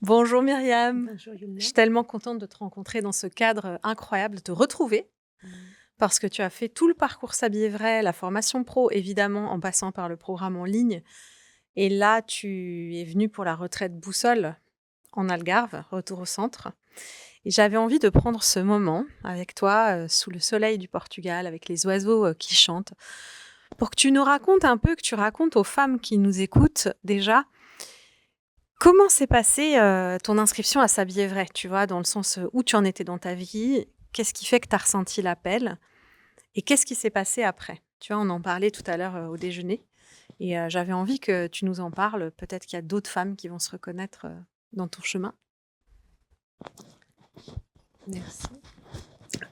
Bonjour Myriam, Bonjour je Yumna. suis tellement contente de te rencontrer dans ce cadre incroyable, de te retrouver, Mmh. parce que tu as fait tout le parcours S'habiller vrai, la formation pro évidemment, en passant par le programme en ligne. Et là, tu es venue pour la retraite Boussole en Algarve, retour au centre. Et j'avais envie de prendre ce moment avec toi, sous le soleil du Portugal, avec les oiseaux qui chantent, pour que tu nous racontes un peu, que tu racontes aux femmes qui nous écoutent déjà, comment s'est passée, ton inscription à S'habiller vrai? Tu vois, dans le sens, où tu en étais dans ta vie? Qu'est-ce qui fait que tu as ressenti l'appel? Et qu'est-ce qui s'est passé après? Tu vois, on en parlait tout à l'heure, au déjeuner et j'avais envie que tu nous en parles. Peut-être qu'il y a d'autres femmes qui vont se reconnaître, dans ton chemin. Merci.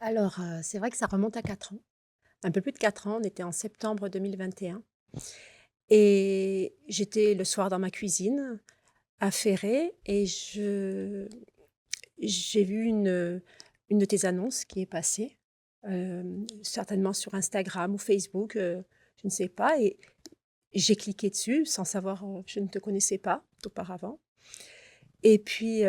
Alors, c'est vrai que ça remonte à 4 ans, un peu plus de 4 ans. On était en septembre 2021 et j'étais le soir dans ma cuisine, affairée et j'ai vu une de tes annonces qui est passée, certainement sur Instagram ou Facebook, je ne sais pas, et j'ai cliqué dessus sans savoir, je ne te connaissais pas auparavant. Et puis,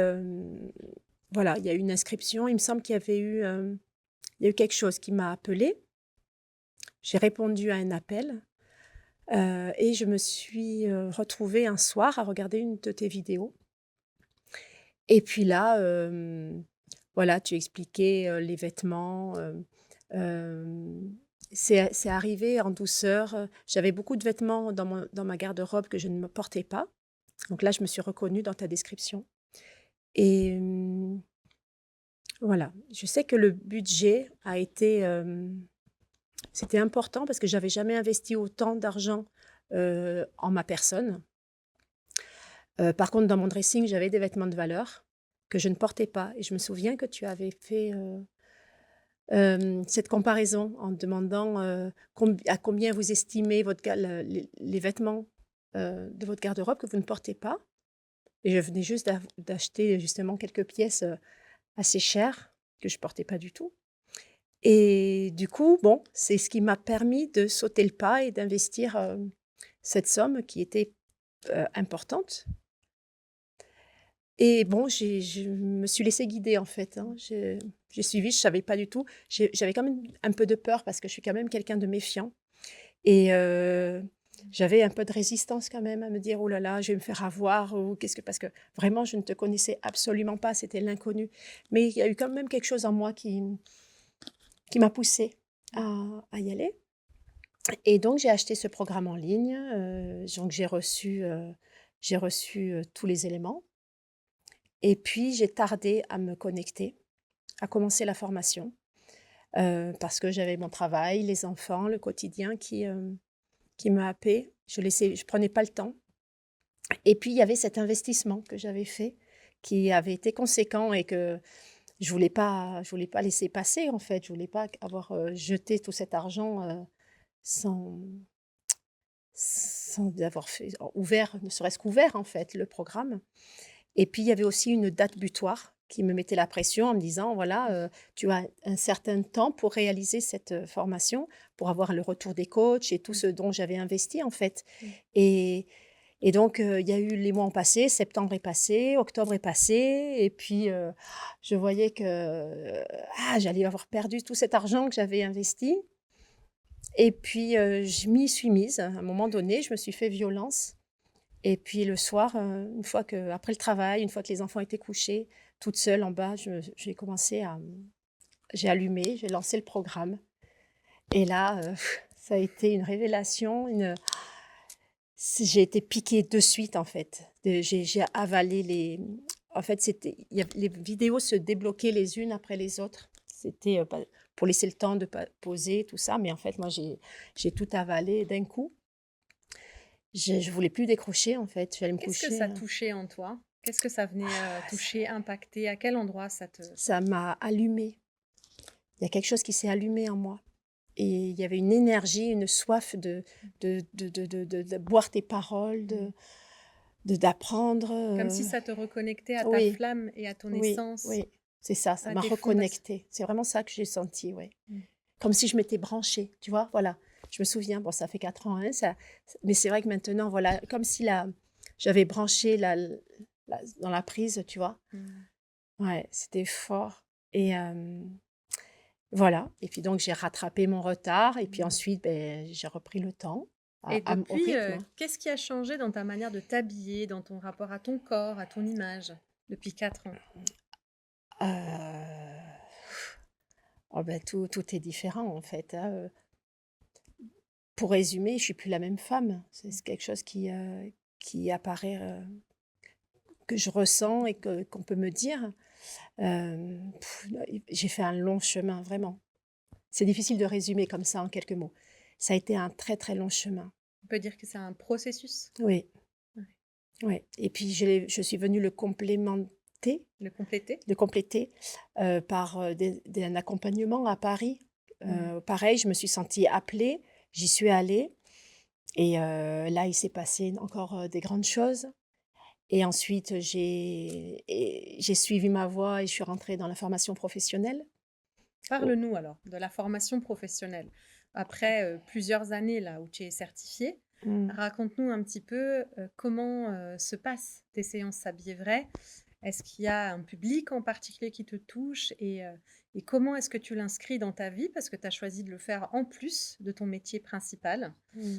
voilà, il y a eu une inscription. Il me semble qu'il y avait eu, il y a eu quelque chose qui m'a appelée. J'ai répondu à un appel, et je me suis, retrouvée un soir à regarder une de tes vidéos. Et puis là, voilà, tu expliquais, les vêtements, c'est arrivé en douceur, j'avais beaucoup de vêtements dans ma garde-robe que je ne me portais pas. Donc là, je me suis reconnue dans ta description et voilà. Je sais que le budget a été, c'était important parce que j'avais jamais investi autant d'argent, en ma personne. Par contre, dans mon dressing, j'avais des vêtements de valeur que je ne portais pas et je me souviens que tu avais fait, cette comparaison en demandant, à combien vous estimez votre ga le les vêtements, de votre garde-robe que vous ne portez pas, et je venais juste d'acheter justement quelques pièces, assez chères que je portais pas du tout. Et du coup, bon, c'est ce qui m'a permis de sauter le pas et d'investir, cette somme qui était, importante. Et bon, je me suis laissée guider en fait, hein. J'ai suivi, je savais pas du tout. J'avais quand même un peu de peur parce que je suis quand même quelqu'un de méfiant et j'avais un peu de résistance quand même à me dire: «Oh là là, je vais me faire avoir ou qu'est-ce que», parce que vraiment je ne te connaissais absolument pas, c'était l'inconnu. Mais il y a eu quand même quelque chose en moi qui m'a poussée à y aller, et donc j'ai acheté ce programme en ligne, donc j'ai reçu, tous les éléments, et puis j'ai tardé à me connecter, à commencer la formation, parce que j'avais mon travail, les enfants, le quotidien qui me happait. Je prenais pas le temps, et puis il y avait cet investissement que j'avais fait, qui avait été conséquent et que je voulais pas laisser passer en fait. Je voulais pas avoir, jeté tout cet argent, sans sans avoir fait ouvert, ne serait-ce qu'ouvert en fait, le programme. Et puis il y avait aussi une date butoir qui me mettait la pression en me disant: «Voilà, tu as un certain temps pour réaliser cette, formation, pour avoir le retour des coachs et tout Mmh. ce dont j'avais investi en fait». Mmh. Et donc il y a eu les mois ont passé, septembre est passé, octobre est passé, et puis, je voyais que, j'allais avoir perdu tout cet argent que j'avais investi. Et puis, je m'y suis mise. À un moment donné, je me suis fait violence, et puis le soir, une fois que après le travail, une fois que les enfants étaient couchés, toute seule en bas, j'ai commencé à, j'ai allumé, j'ai lancé le programme, et là, ça a été une révélation, j'ai été piquée de suite en fait. J'ai avalé en fait, les vidéos se débloquaient les unes après les autres. C'était, pas pour laisser le temps de poser tout ça, mais en fait, moi, j'ai tout avalé d'un coup. Je voulais plus décrocher en fait, j'allais me Qu'est-ce que coucher, ça touchait en toi? Qu'est-ce que ça venait, toucher, impacter? À quel endroit ça te... ça m'a allumée. Il y a quelque chose qui s'est allumé en moi, et il y avait une énergie, une soif de boire tes paroles, Mmh. d'apprendre, Comme si ça te reconnectait à ta oui, flamme et à ton oui, essence, oui, c'est ça, ça à m'a tes fondations. reconnectée. C'est vraiment ça que j'ai senti, ouais. Mmh. Comme si je m'étais branchée, tu vois? Voilà. Je me souviens, bon, ça fait 4 ans, hein, mais c'est vrai que maintenant, voilà, comme si j'avais branché dans la prise, tu vois. Mmh. Ouais, c'était fort. Et voilà. Et puis donc, j'ai rattrapé mon retard. Et puis Mmh. ensuite, ben, j'ai repris le temps Et au depuis, rythme. qu'est-ce qui a changé dans ta manière de t'habiller, dans ton rapport à ton corps, à ton image, depuis 4 ans? Euh, oh ben, tout est différent, en fait, hein. Pour résumer, je suis plus la même femme. C'est quelque chose qui apparaît, que je ressens et qu'on peut me dire. J'ai fait un long chemin, vraiment. C'est difficile de résumer comme ça en quelques mots. Ça a été un très, très long chemin. On peut dire que c'est un processus? Oui, Ouais. oui. Et puis je suis venue Le compléter? le compléter par un accompagnement à Paris. Mmh. Pareil, je me suis sentie appelée, j'y suis allée. Et là, il s'est passé encore des grandes choses. Et ensuite, j'ai suivi ma voie et je suis rentrée dans la formation professionnelle. Oh, Parle-nous alors de la formation professionnelle. Après, plusieurs années là où tu es certifiée, mmh. raconte-nous un petit peu, comment, se passent tes séances S'habiller vrai? Est-ce qu'il y a un public en particulier qui te touche et comment est-ce que tu l'inscris dans ta vie? Parce que tu as choisi de le faire en plus de ton métier principal, Mmh.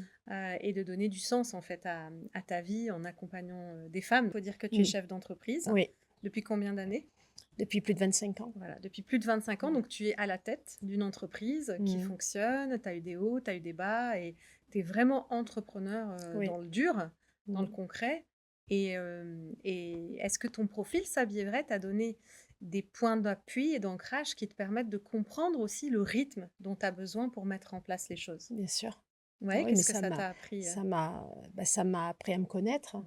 et de donner du sens en fait à ta vie en accompagnant, des femmes. Il faut dire que tu es Mmh. chef d'entreprise. Oui, Depuis combien d'années? depuis plus de 25 ans. Voilà, depuis plus de 25 ans, Mmh. donc tu es à la tête d'une entreprise qui Mmh. fonctionne, tu as eu des hauts, tu as eu des bas et tu es vraiment entrepreneur, Oui. dans le dur, dans le Mmh. concret et est-ce que ton profil S'habiller vrai t'a donné des points d'appui et d'ancrage qui te permettent de comprendre aussi le rythme dont tu as besoin pour mettre en place les choses? Bien sûr. Ouais, Oui, mais qu'est-ce que ça t'a appris, ça m'a appris à me connaître,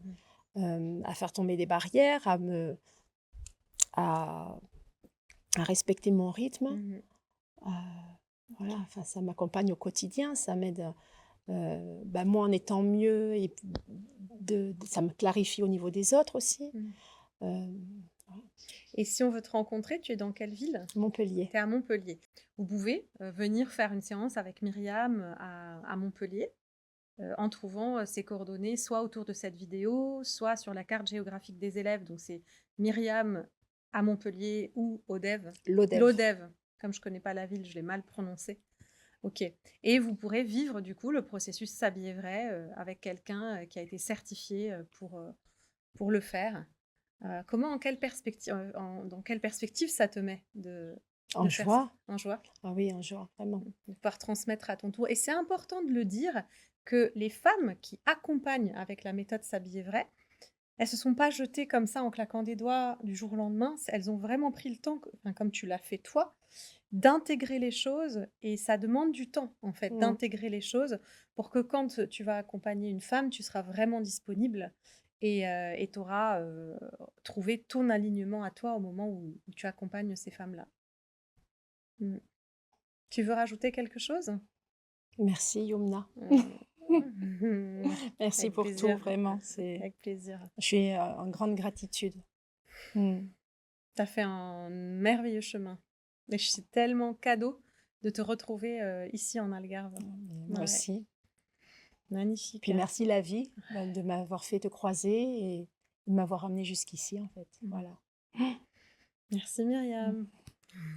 Mmh. à faire tomber des barrières, à à respecter mon rythme. Mmh. Heu, voilà, enfin, ça m'accompagne au quotidien, ça m'aide, bah, moi, en étant mieux et ça me clarifie au niveau des autres aussi. Mmh. Hem, voilà. Et si on veut te rencontrer, tu es dans quelle ville? Montpellier. Tu es à Montpellier. Vous pouvez, venir faire une séance avec Myriam, à Montpellier, en trouvant, ses coordonnées soit autour de cette vidéo, soit sur la carte géographique des élèves. Donc c'est Myriam à Montpellier ou Odève. Lodève. L'Odève, comme je connais pas la ville, je l'ai mal prononcé. OK et vous pourrez vivre du coup le processus S'habiller vrai, avec quelqu'un, qui a été certifié, pour le faire. Comment en quelle perspective dans quelle perspective ça te met En de faire ça? joie. En joie? Ah oui, en joie, vraiment. De pouvoir transmettre à ton tour et c'est important de le dire que les femmes qui accompagnent avec la méthode S'habiller vrai, elles se sont pas jetées comme ça en claquant des doigts du jour au lendemain. Elles ont vraiment pris le temps, enfin, comme tu l'as fait toi, d'intégrer les choses et ça demande du temps en fait Mmh. d'intégrer les choses pour que quand tu vas accompagner une femme, tu seras vraiment disponible et tu auras trouvé ton alignement à toi au moment où tu accompagnes ces femmes-là. Mm. Tu veux rajouter quelque chose? Merci Yumna. Mm. Merci Avec pour tout, plaisir, vraiment, c'est avec plaisir. je suis, en grande gratitude. Mmh. Tu as fait un merveilleux chemin et je suis tellement cadeau de te retrouver ici en Algarve. Moi Ouais, aussi. magnifique. Puis merci la vie, bah, de m'avoir fait te croiser et de m'avoir amenée jusqu'ici, en fait. Mm. Voilà. Merci Myriam.